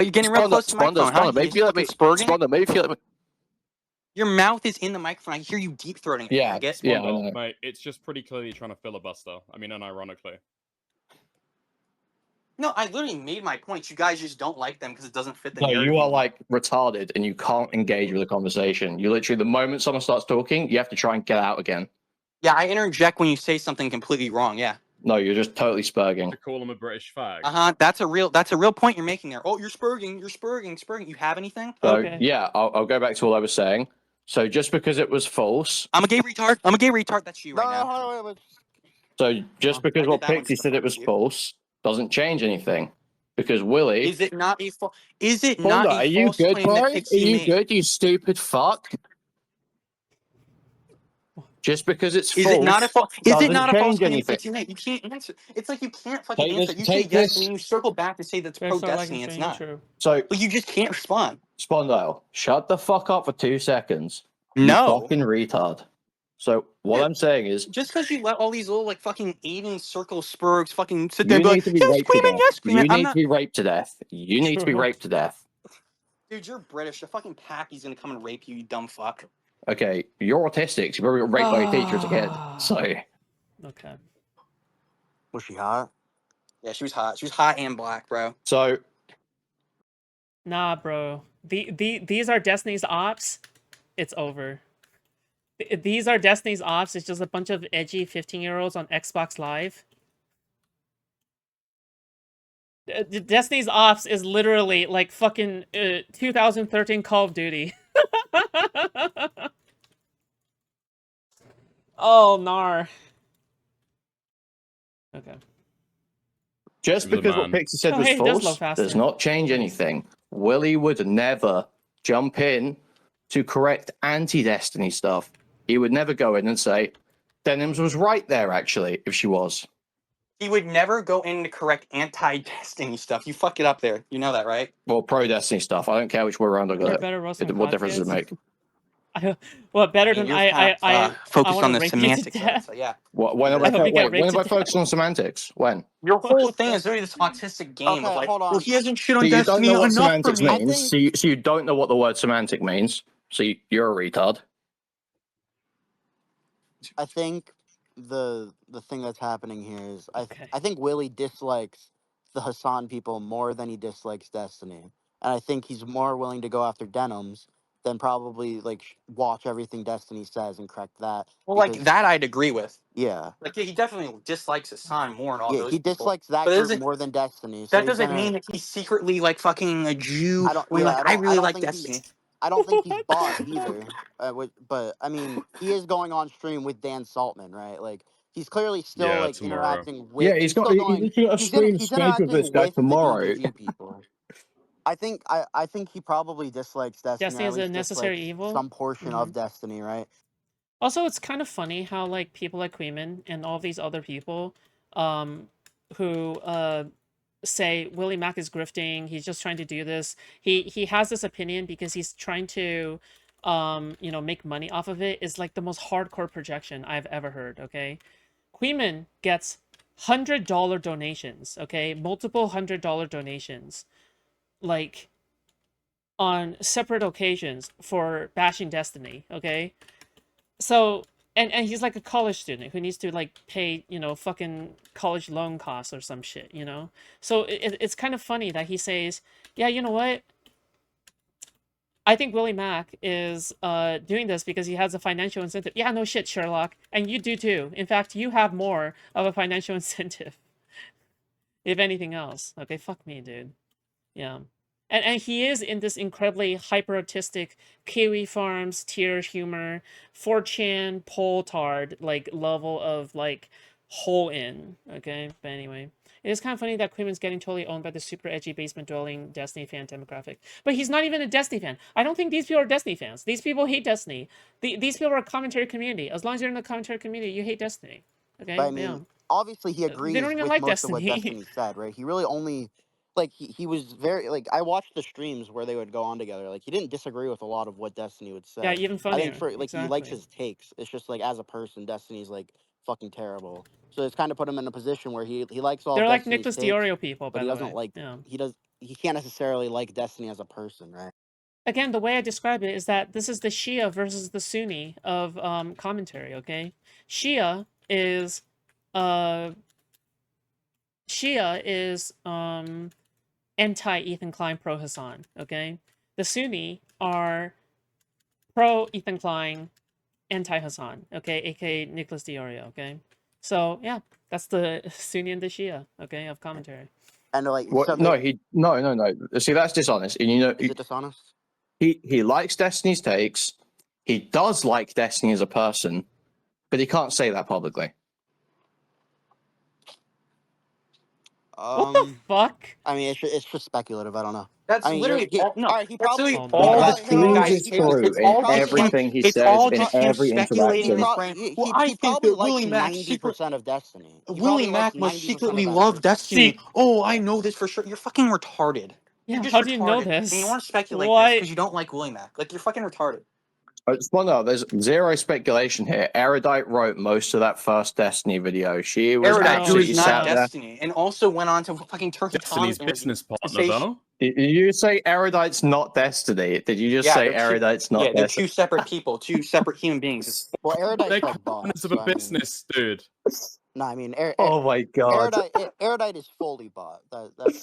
You're getting real close to the microphone, huh? Maybe you let me. Maybe you let me. Your mouth is in the microphone. I hear you deep throating it. Yeah, I guess. yeah, I know. Mate, it's just pretty clearly trying to filibuster. I mean, unironically. No, I literally made my points. You guys just don't like them because it doesn't fit the No, narrative. you are like retarded and you can't engage with the conversation. You literally, the moment someone starts talking, you have to try and get out again. Yeah, I interject when you say something completely wrong. Yeah. No, you're just totally spurging. To call him a British fag. That's a real point you're making there. Oh, you're spurging. You have anything? So Okay. yeah, I'll go back to what I was saying. So just because it was false, I'm a gay retard. That's you right now. Wait. so just because what Pixie said it was you. false doesn't change anything. Because Willy, Is it not a false? Is it Fonda, not a are you false good, claim bro? that Are Pixie you made? good? You stupid fuck. Just because it's false. Is it not a false? Is it not a false claim anything. Pixie made? You can't answer. It's like you can't fucking Take answer. this- You say take yes, this- and then you circle back to say that's pro Destiny. It's not. True. So But you just can't respond. Spondyle, shut the fuck up for 2 seconds. No. You fucking retard. So what Yeah. I'm saying is, Just because you let all these little like fucking Aiden circle spurgs fucking sit there you and be need like, to be yes, raped to Kuihman, death. yes, You Kuihman. need to be raped to death. You need to be True. raped to death. Dude, you're British. The fucking Packy's gonna come and rape you, you dumb fuck. Okay, you're autistic. So you probably got raped by your teacher as a kid. So Okay. Was she hot? Yeah, she was hot. She was hot and black, bro. so Nah, bro. These are Destiny's ops. It's over. These are Destiny's ops. It's just a bunch of edgy 15-year-olds on Xbox Live. Destiny's ops is literally like fucking 2013 Call of Duty. Oh, nar. Okay. just because what Pixie said was false does not change anything. Willy would never jump in to correct anti-Destiny stuff. He would never go in and say, Denims was right there, actually, if she was. He would never go in to correct anti-Destiny stuff. You fuck it up there. You know that, right? Well, pro-Destiny stuff. I don't care which way around I got it. What difference does it make? Well, better than I focus I on the rape semantics you of to it. death. So yeah. When have I focused on semantics? When? Your whole thing is really this autistic game of like, hold on. well, he hasn't shit on So you don't Destiny know what enough for semantics me. means. So you don't know what the word semantic means. So you're a retard. I think the thing that's happening here is I think Willy dislikes the Hassan people more than he dislikes Destiny, and I think he's more willing to go after Denims than probably like watch everything Destiny says and correct that. Well, like that, I'd agree with. Yeah. Like he definitely dislikes Hassan more and all those. He people. dislikes that But group more than Destiny. So that doesn't mean that he's secretly like fucking a Jew. I really like Destiny. I don't think he's bought either. But I mean, he is going on stream with Dan Saltman, right? Like he's clearly still like interacting with. Yeah, he's got a stream scheduled with this guy tomorrow. DBG people. I think he probably dislikes Destiny. Destiny is a necessary evil. Some portion of Destiny, right? Also, it's kind of funny how like people like Kuihman and all these other people, who say WillyMac is grifting. He's just trying to do this. He has this opinion because he's trying to, make money off of it. Is like the most hardcore projection I've ever heard. Okay, Kuihman gets $100 donations. Okay, multiple $100 donations, like on separate occasions for bashing Destiny. Okay, so. And he's like a college student who needs to like pay, fucking college loan costs or some shit, So it's kind of funny that he says, yeah, you know what? I think WillyMac is doing this because he has a financial incentive. Yeah, no shit, Sherlock. And you do too. In fact, you have more of a financial incentive. If anything else. Okay, fuck me, dude. Yeah. And he is in this incredibly hyper-autistic Kiwi Farms tier humor, 4chan Poltard like level of like hole in. Okay, but anyway, it is kind of funny that Kuihman's getting totally owned by the super edgy basement dwelling Destiny fan demographic. But he's not even a Destiny fan. I don't think these people are Destiny fans. These people hate Destiny. These people are a commentary community. As long as you're in the commentary community, you hate Destiny. Okay, but I mean, obviously he agrees they don't even with like most Destiny. of what Destiny said, right? He really only. Like he was very like I watched the streams where they would go on together. Like he didn't disagree with a lot of what Destiny would say. Yeah, even funnier. I think he likes his takes. It's just like as a person, Destiny's like fucking terrible. So it's kind of put him in a position where he likes all. They're like Destiny's Nicholas takes, Diorio people, but he doesn't like. Yeah. He does. he can't necessarily like Destiny as a person, right? Again, the way I describe it is that this is the Shia versus the Sunni of commentary. Okay, Shia is anti Ethan Klein, pro Hassan. Okay, the Sunni are pro Ethan Klein, anti Hassan. Okay, aka Nicholas Diorio. Okay, so yeah, that's the Sunni and the Shia. Okay, of commentary. And like, no. See, that's dishonest. And is it dishonest? He likes Destiny's takes. He does like Destiny as a person, but he can't say that publicly. What the fuck? I mean, it's just speculative. I don't know. That's literally all He proves true in everything he says in every interaction. I think that WillyMac 90% of Destiny. WillyMac must secretly love Destiny. Oh, I know this for sure. You're fucking retarded. Yeah, you're just how do you know retarded. this? And you want to speculate this because you don't like WillyMac. Like, you're fucking retarded. Well, no, there's zero speculation here. Erudite wrote most of that first Destiny video. She was actually not Destiny, and also went on to fucking Turkey Destiny's business partner, though. Did you say Erudite's not Destiny? Did you just say Erudite's not Destiny? Yeah, they're two separate people, two separate human beings. Well, Erudite's like partners of a business, dude. No, I mean, oh my god, Erudite is fully bought. That's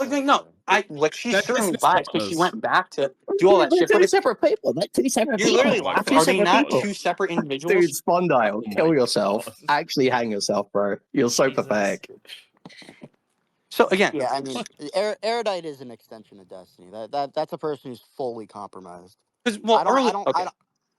she's certainly bought because she went back to do all that shit. Two separate people. They're two separate people. You're literally laughing. Are they not two separate individuals? Dude, Spondyle, kill yourself. Actually, hang yourself, bro. You're so pathetic. So again, yeah, I mean, Erudite is an extension of Destiny. That's a person who's fully compromised. Well,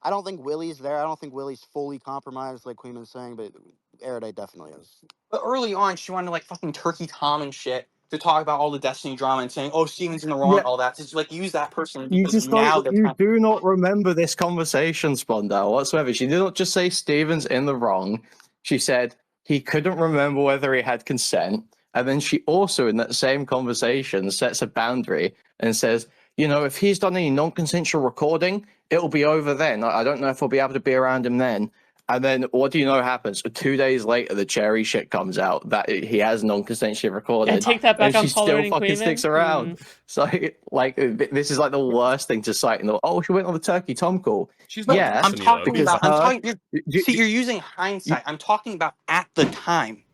I don't think Willy's there. I don't think Willy's fully compromised, like Kuihman's saying, but Erudite definitely is. But early on, she wanted to like fucking Turkey Tom and shit to talk about all the Destiny drama and saying, "Oh, Steven's in the wrong," all that. Just like use that person. You just do not remember this conversation, Spondyle, whatsoever. She did not just say Steven's in the wrong. She said he couldn't remember whether he had consent, and then she also, in that same conversation, sets a boundary and says, you know, if he's done any non-consensual recording, it'll be over then. I don't know if we'll be able to be around him then. And then what do you know happens? 2 days later, the cherry shit comes out that he has non-consensually recorded. And take that back on she still fucking Kuihman? sticks around. So, like, this is like the worst thing to cite. She went on the Turkey Tom call. She's not I'm talking about. You're using hindsight. I'm talking about at the time.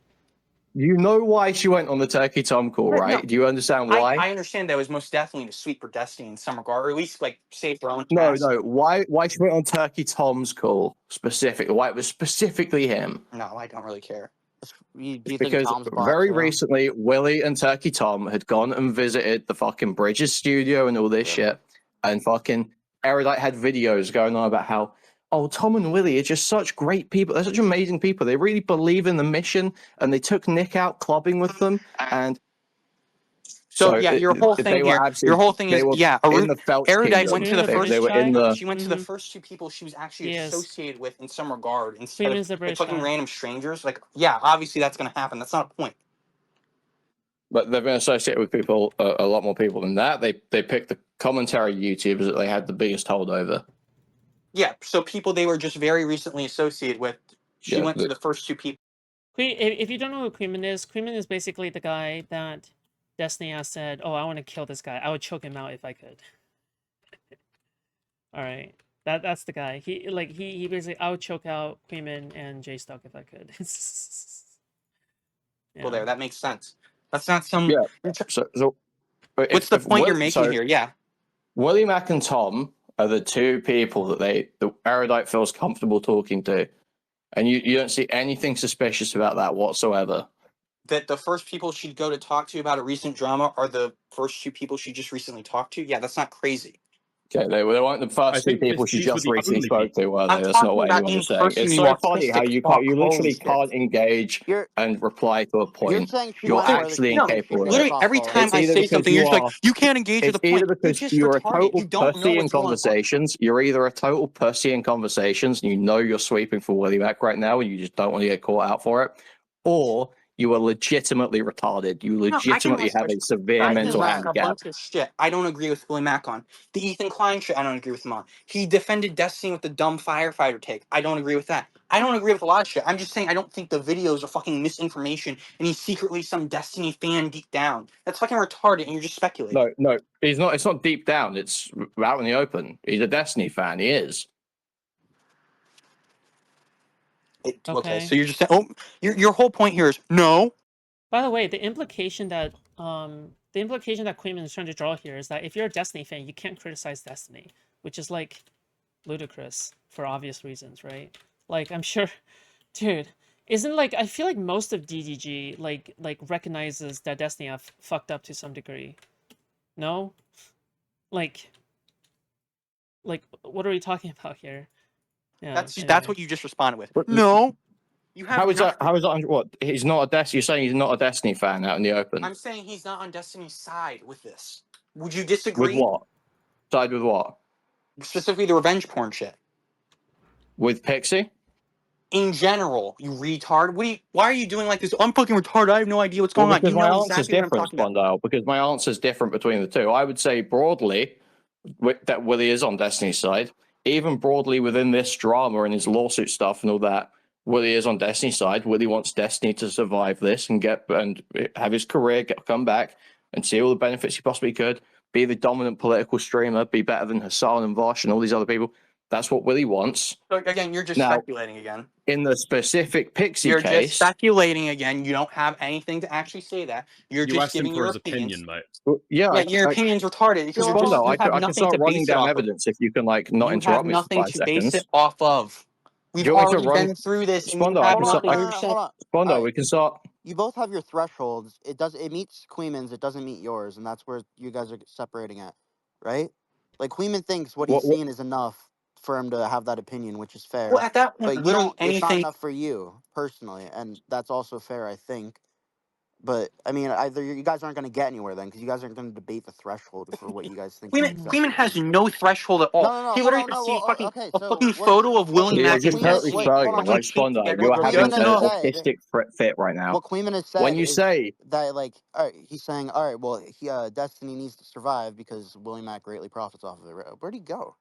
You know why she went on the Turkey Tom call, right? No, do you understand why? I understand that was most definitely to sweep for Destiny in some regard, or at least like save her own. No. Why she went on Turkey Tom's call specifically? Why it was specifically him? No, I don't really care. Because very recently, Willy and Turkey Tom had gone and visited the fucking Bridges studio and all this shit, and fucking Erudite had videos going on about how, oh, Tom and Willy are just such great people. They're such amazing people. They really believe in the mission, and they took Nick out clubbing with them. And so yeah, your whole thing here, your whole thing is Erudite went to the first. She went to the first two people she was actually associated with in some regard, instead of like, fucking random strangers. Like, yeah, obviously that's gonna happen. That's not a point. But they've been associated with people, a lot more people than that. They picked the commentary YouTubers that they had the biggest hold over. Yeah, so people they were just very recently associated with. She went to the first two people. If you don't know who Kuihman is basically the guy that Destiny has said, "Oh, I want to kill this guy. I would choke him out if I could." All right, that's the guy. He basically, I would choke out Kuihman and J-Stuck if I could. Well, that makes sense. That's not some. Yeah. So what's the point you're making here? Yeah. WillyMac and Tom are the two people that the Erudite feels comfortable talking to, and you don't see anything suspicious about that whatsoever. That the first people she'd go to talk to about a recent drama are the first two people she just recently talked to? Yeah, that's not crazy. Okay, they weren't the first two people she just recently spoke to, were they? That's not what anyone was saying. It's so funny how you literally can't engage and reply to a point. You're actually incapable of it. Literally, every time I say something, you're just like, you can't engage with a point. It's either because you're a total pussy in conversations, you're either a total pussy in conversations, and you know you're sweeping for WillyMac right now, and you just don't want to get caught out for it, or you are legitimately retarded. You legitimately have a severe mental handicap. A bunch of shit I don't agree with WillyMac on. The Ethan Klein shit I don't agree with him on. He defended Destiny with the dumb firefighter take. I don't agree with that. I don't agree with a lot of shit. I'm just saying I don't think the videos are fucking misinformation and he's secretly some Destiny fan deep down. That's fucking retarded and you're just speculating. No, he's not. It's not deep down. It's out in the open. He's a Destiny fan. He is. Okay, so you're just saying, oh, your whole point here is no. By the way, the implication that Kuihman is trying to draw here is that if you're a Destiny fan, you can't criticize Destiny, which is like ludicrous for obvious reasons, right? Like I'm sure, dude, isn't like I feel like most of DDG like recognizes that Destiny have fucked up to some degree. No, like what are we talking about here? Yeah, that's what you just responded with. No. You have how is that what? He's not a Destiny. You're saying he's not a Destiny fan out in the open. I'm saying he's not on Destiny's side with this. Would you disagree? With what? Side with what? Specifically the revenge porn shit. With Pixie? In general, you retard. Why are you doing like this? I'm fucking retarded. I have no idea what's going on. Because my answer's different, Spondyle. Because my answer's different between the two. I would say broadly that Willy is on Destiny's side. Even broadly within this drama and his lawsuit stuff and all that, Willy is on Destiny's side. Willy wants Destiny to survive this and have his career, come back and see all the benefits he possibly could. Be the dominant political streamer. Be better than Hassan and Vosh and all these other people. That's what Willy wants. So again, you're just speculating again. In the specific Pixie case, you're just speculating again. You don't have anything to actually say that. You're just giving your opinion, mate. Well, your opinion's retarded. Because I can start running down evidence if you can not interrupt me for 5 seconds. You have nothing to base it off of. We've already been through this. Spondo, we can start. You both have your thresholds. It meets Kuihman's. It doesn't meet yours, and that's where you guys are separating at, right? Like Kuihman thinks what he's seen is enough for him to have that opinion, which is fair. Well, at that point, but it's not enough for you personally, and that's also fair, I think. But I mean, either you guys aren't going to get anywhere then, because you guys aren't going to debate the threshold for what you guys think. Kuihman has no threshold at all. No, he literally a fucking photo of WillyMac. You're totally throwing like Spondo. You're having an autistic fit right now. What Kuihman has said when you say that, like, all right, he's saying, all right, well, Destiny needs to survive because WillyMac greatly profits off of it. Where'd he go?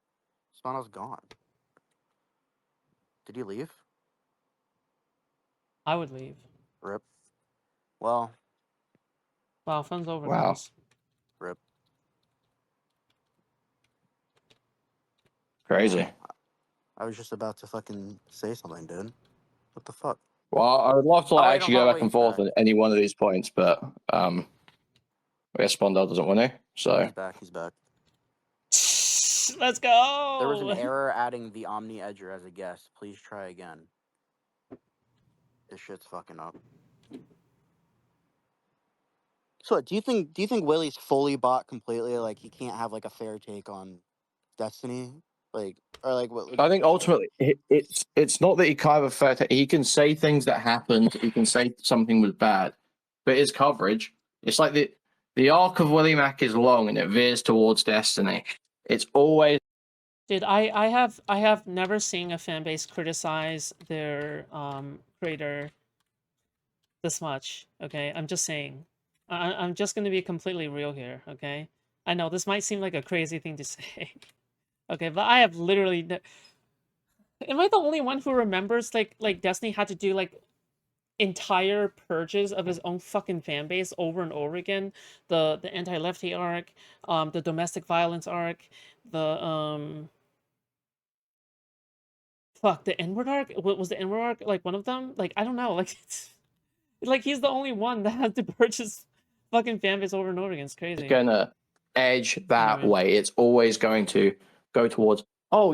Spondo's gone. Did he leave? I would leave. Rip. Well. Wow, fun's over. Wow. Guys. Rip. Crazy. I was just about to fucking say something, dude. What the fuck? Well, I would love to actually go back and forth on any one of these points, but I guess Spondo doesn't want to. So He's back. Let's go. There was an error adding the Omni Edger as a guest. Please try again. This shit's fucking up. So, do you think Willy's fully bought completely? Like he can't have like a fair take on Destiny, like or like what? I think ultimately it's not that he can't have a fair take. He can say things that happened. He can say something was bad, but his coverage, it's like the arc of WillyMac is long and it veers towards Destiny. It's always. Dude, I have never seen a fan base criticize their creator this much. Okay, I'm just saying. I'm just gonna be completely real here. Okay, I know this might seem like a crazy thing to say. Okay, but I have literally. Am I the only one who remembers like Destiny had to do like entire purges of his own fucking fan base over and over again? The anti-lefty arc, the domestic violence arc, the fuck, the N-word arc? What was the N-word arc? Like one of them? Like I don't know. Like it's like he's the only one that had to purchase fucking fan base over and over again. It's crazy. It's gonna edge that way. It's always going to go towards, oh,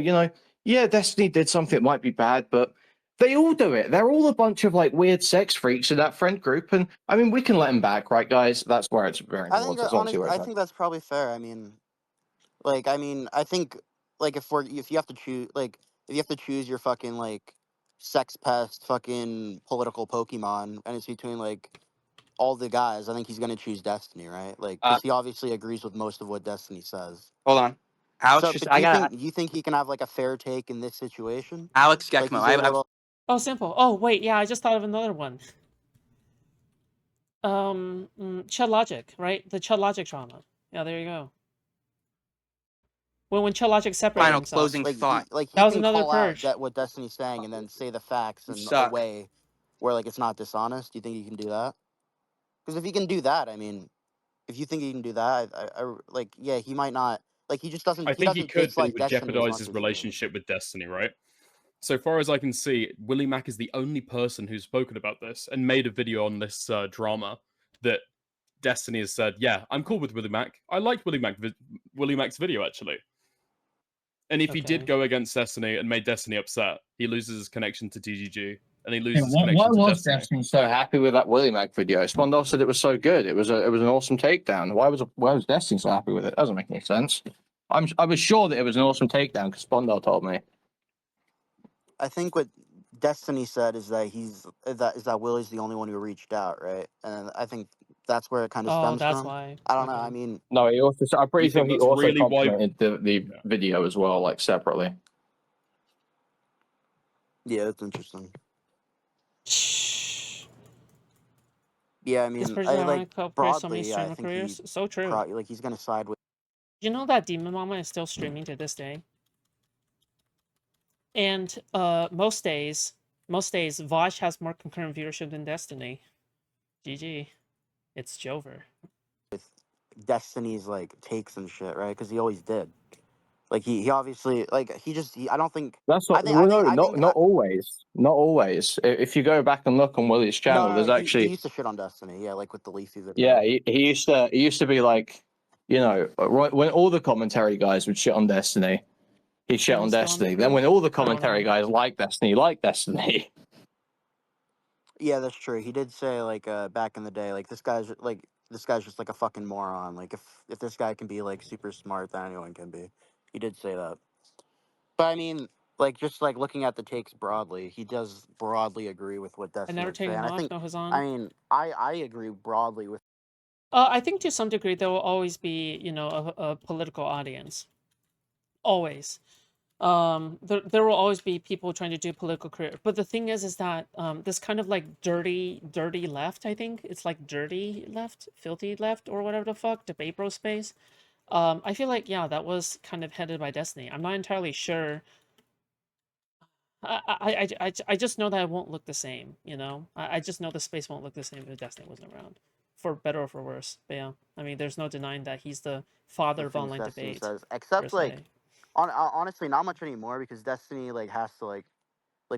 yeah, Destiny did something that might be bad, but they all do it. They're all a bunch of like weird sex freaks in that friend group, and I mean, we can let them back, right, guys? That's where it's very. I think that's probably fair. I mean, I think like if you have to choose, like if you have to choose your fucking like sex pest fucking political Pokemon, and it's between like all the guys, I think he's gonna choose Destiny, right? Like, because he obviously agrees with most of what Destiny says. Hold on, Alex. You think he can have like a fair take in this situation? Alex Gekmo. Oh, simple. Oh, wait, yeah, I just thought of another one. Chud Logic, right? The Chud Logic drama. Yeah, there you go. When Chud Logic separated Final himself. closing thought. He That was can another call out purge. that what Destiny's saying and then say the facts in a Suck. way where like it's not dishonest. Do you think he can do that? Because if he can do that, I mean, if you think he can do that, I like, yeah, he might not. Like, he just doesn't. I He think he doesn't could, but it dislike would Destiny as jeopardize much his as you. relationship with Destiny, right? So far as I can see, WillyMac is the only person who's spoken about this and made a video on this drama that Destiny has said, yeah, I'm cool with WillyMac. I liked WillyMac's video, actually. And if he did go against Destiny and made Destiny upset, he loses his connection to TGG and he loses his connection to Destiny. Why was Destiny so happy with that WillyMac video? Spondal said it was so good. It was an awesome takedown. Why was Destiny so happy with it? Doesn't make any sense. I was sure that it was an awesome takedown because Spondal told me. I think what Destiny said is that Willie's the only one who reached out, right? And I think that's where it kind of stems that's from. why. I don't know. I mean, no, he also. I'm pretty sure he also really complimented the video as well, like separately. Yeah, it's interesting. Yeah, I mean, I like broadly. I think he's so true. like he's gonna side with. You know that Demon Mama is still streaming to this day, and most days, Vosh has more concurrent viewership than Destiny. GG, it's Jover. With Destiny's like takes and shit, right? Because he always did. Like he obviously like I don't think that's what. Not always. Not always. If you go back and look on Willie's channel, there's actually he used to shit on Destiny. Yeah, like with the Leafy video. Yeah, he used to be like, you know, when all the commentary guys would shit on Destiny, he'd shit on Destiny. Then when all the commentary guys like Destiny. Yeah, that's true. He did say like back in the day, like this guy's just like a fucking moron. Like if this guy can be like super smart, then anyone can be. He did say that. But I mean, like just like looking at the takes broadly, he does broadly agree with what Destiny would say. And I think I mean I agree broadly with. I think to some degree there will always be, you know, a political audience. Always. There will always be people trying to do political career. But the thing is that this kind of like dirty left, I think. It's like dirty left, filthy left, or whatever the fuck, debate bro space. I feel like, yeah, that was kind of headed by Destiny. I'm not entirely sure. I just know that it won't look the same, you know? I just know the space won't look the same if Destiny wasn't around. For better or for worse. But yeah, I mean, there's no denying that he's the father of online debate. Except like, honestly, not much anymore because Destiny like has to like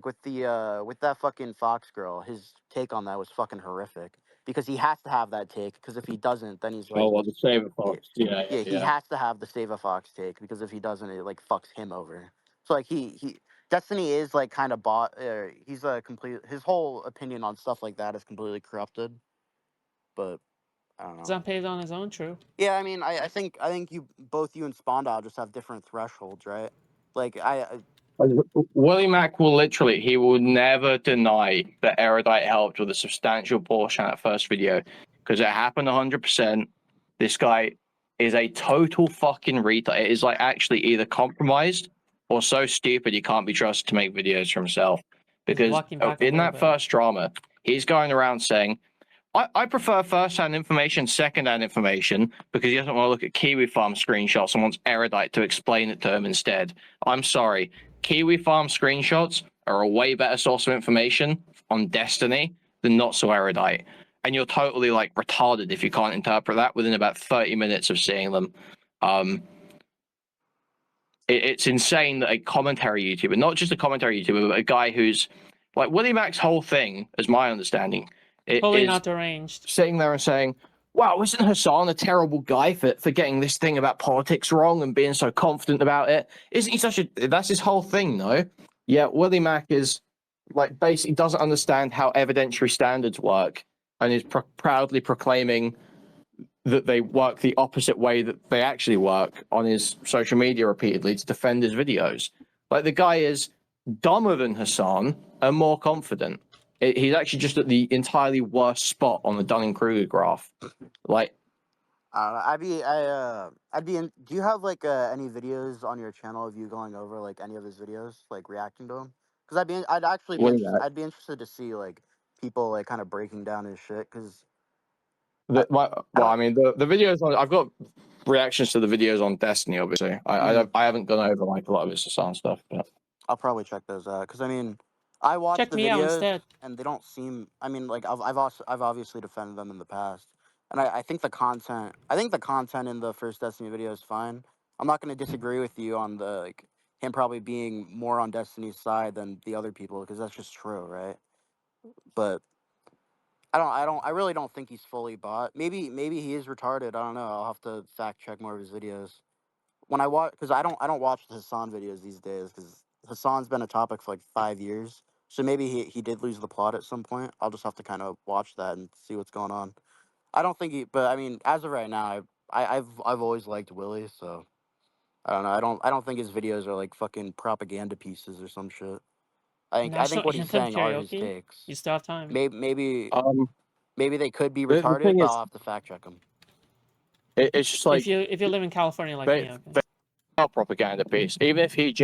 with the with that fucking Fox girl, his take on that was fucking horrific because he has to have that take because if he doesn't, then he's like, well, the Save a Fox. Yeah, he has to have the Save a Fox take because if he doesn't, it like fucks him over. So like he Destiny is like kind of bought. He's a complete. His whole opinion on stuff like that is completely corrupted. But I don't know. He's not paid on his own, true. Yeah, I mean, I think you and Spondal just have different thresholds, right? Like WillyMac will never deny that Erudite helped with a substantial portion of that first video because it happened 100%. This guy is a total fucking retard. It is like actually either compromised or so stupid he can't be trusted to make videos for himself. Because in that first drama, he's going around saying, I prefer first-hand information, second-hand information, because he doesn't want to look at Kiwi Farm screenshots and wants Erudite to explain it to him instead. I'm sorry. Kiwi Farm screenshots are a way better source of information on Destiny than not so Erudite. And you're totally like retarded if you can't interpret that within about 30 minutes of seeing them. It's insane that a commentary YouTuber, not just a commentary YouTuber, but a guy who's like WillyMac's whole thing, as my understanding, totally not deranged. Sitting there and saying, wow, isn't Hassan a terrible guy for getting this thing about politics wrong and being so confident about it? Isn't he that's his whole thing, though? Yeah, WillyMac is like basically doesn't understand how evidentiary standards work and is proudly proclaiming that they work the opposite way that they actually work on his social media repeatedly to defend his videos. Like the guy is dumber than Hassan and more confident. He's actually just at the entirely worst spot on the Dunning-Kruger graph. Like, do you have like any videos on your channel of you going over like any of his videos, like reacting to him? Because I'd be interested to see like people like kind of breaking down his shit. Because Well, I mean, the videos I've got reactions to the videos on Destiny. Obviously, I haven't gone over like a lot of his Hassan stuff, but I'll probably check those out because I mean, I watched the videos and they don't seem. I mean, like I've obviously defended them in the past, and I think the content. I think the content in the first Destiny video is fine. I'm not going to disagree with you on the him probably being more on Destiny's side than the other people because that's just true, right? But I really don't think he's fully bought. Maybe he is retarded. I don't know. I'll have to fact check more of his videos. When I watch, because I don't watch the Hassan videos these days because Hassan's been a topic for like 5 years. So maybe he did lose the plot at some point. I'll just have to kind of watch that and see what's going on. I don't think but I mean, as of right now, I've always liked Willy, so I don't know. I don't think his videos are like fucking propaganda pieces or some shit. I think what he's saying are his takes. You still have time. Maybe they could be retarded, but I'll have to fact check them. It's just like if you live in California like me, they are propaganda piece. Even if he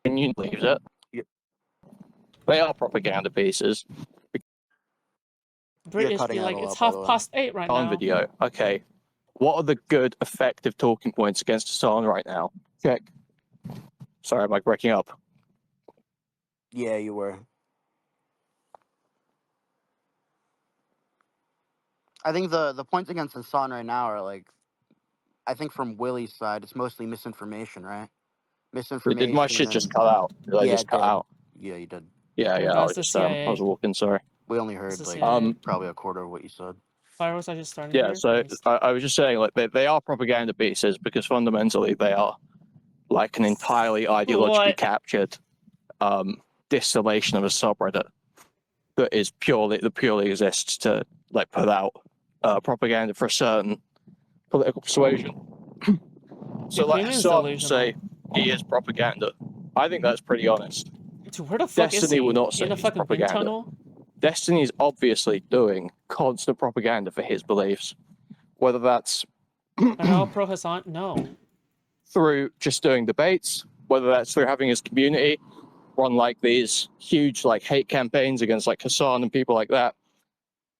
genuinely believes it, they are propaganda pieces. British be like, it's 8:30 right now. Video. Okay, what are the good, effective talking points against Hassan right now? Check. Sorry, am I breaking up? Yeah, you were. I think the points against Hassan right now are like, I think from Willy's side, it's mostly misinformation, right? Misinformation. Did my shit just cut out? Did I just cut out? Yeah, you did. Yeah. I was walking. Sorry. We only heard like probably a quarter of what you said. Fireworks are just starting. Yeah, so I was just saying, like they are propaganda pieces because fundamentally they are like an entirely ideologically captured distillation of a subreddit that purely exists to like put out propaganda for a certain political persuasion. So like Hassan say he is propaganda. I think that's pretty honest. Dude, where the fuck Destiny is he? will not say in a he's fucking propaganda. wind tunnel? Destiny's obviously doing constant propaganda for his beliefs, whether that's pro Hassan, no, through just doing debates, whether that's through having his community run like these huge like hate campaigns against like Hassan and people like that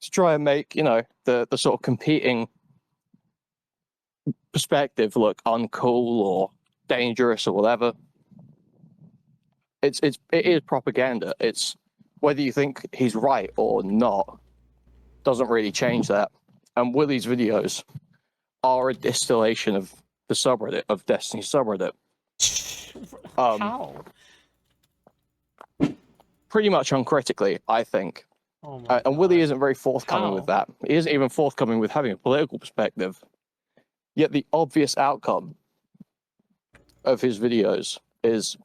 to try and make the sort of competing perspective look uncool or dangerous or whatever. It is propaganda. It's whether you think he's right or not doesn't really change that. And Willy's videos are a distillation of the subreddit, of Destiny subreddit. How? Pretty much uncritically, I think. And Willy isn't very forthcoming with that. He isn't even forthcoming with having a political perspective. Yet the obvious outcome of his videos is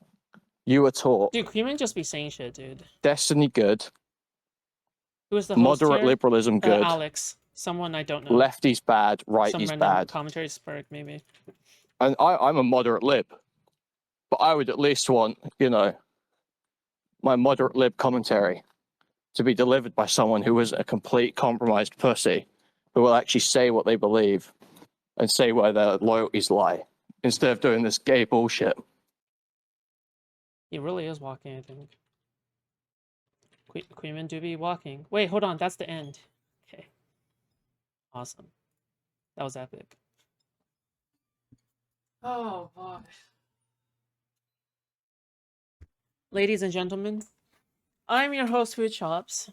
you were taught. Dude, Kuihman just be saying shit, dude. Destiny good. Who is the host moderate here? Liberalism good. Alex. Someone I don't know. Lefty's bad, righty's bad. Commentary spark, maybe. And I'm a moderate lib. But I would at least want, my moderate lib commentary to be delivered by someone who is a complete compromised pussy, who will actually say what they believe and say where their loyalties lie, instead of doing this gay bullshit. He really is walking, I think. Kuihman do be walking. Wait, hold on, that's the end. Okay. Awesome. That was epic. Oh, boy. Ladies and gentlemen, I'm your host, Foodshops,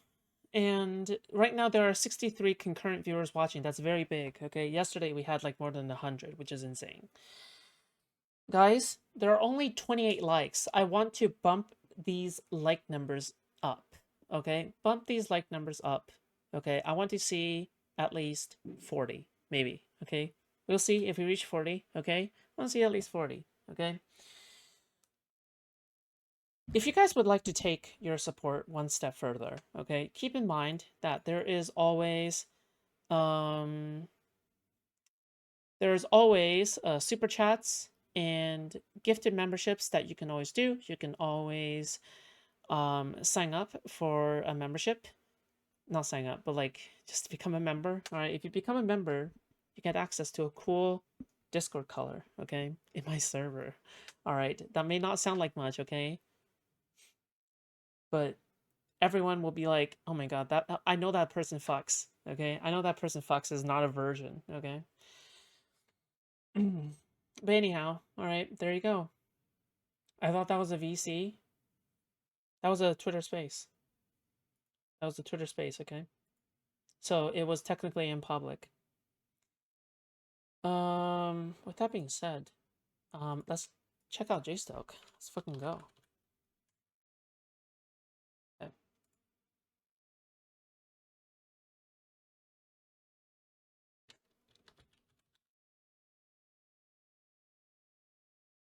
and right now there are 63 concurrent viewers watching. That's very big, okay? Yesterday we had like more than 100, which is insane. Guys, there are only 28 likes. I want to bump these like numbers up, okay? Bump these like numbers up, okay? I want to see at least 40, maybe, okay? We'll see if we reach 40, okay? I want to see at least 40, okay? If you guys would like to take your support one step further, okay, keep in mind that there's always super chats and gifted memberships that you can always do. You can always sign up for a membership. Not sign up, but like just become a member. All right, if you become a member, you get access to a cool Discord color, okay, in my server. All right, that may not sound like much, okay, but everyone will be like, oh my god, that I know that person fucks. Okay, I know that person fucks is not a virgin. Okay. But anyhow, all right, there you go. I thought that was a VC. That was a Twitter space. That was a Twitter space, okay? So it was technically in public. With that being said, let's check out JStoke. Let's fucking go.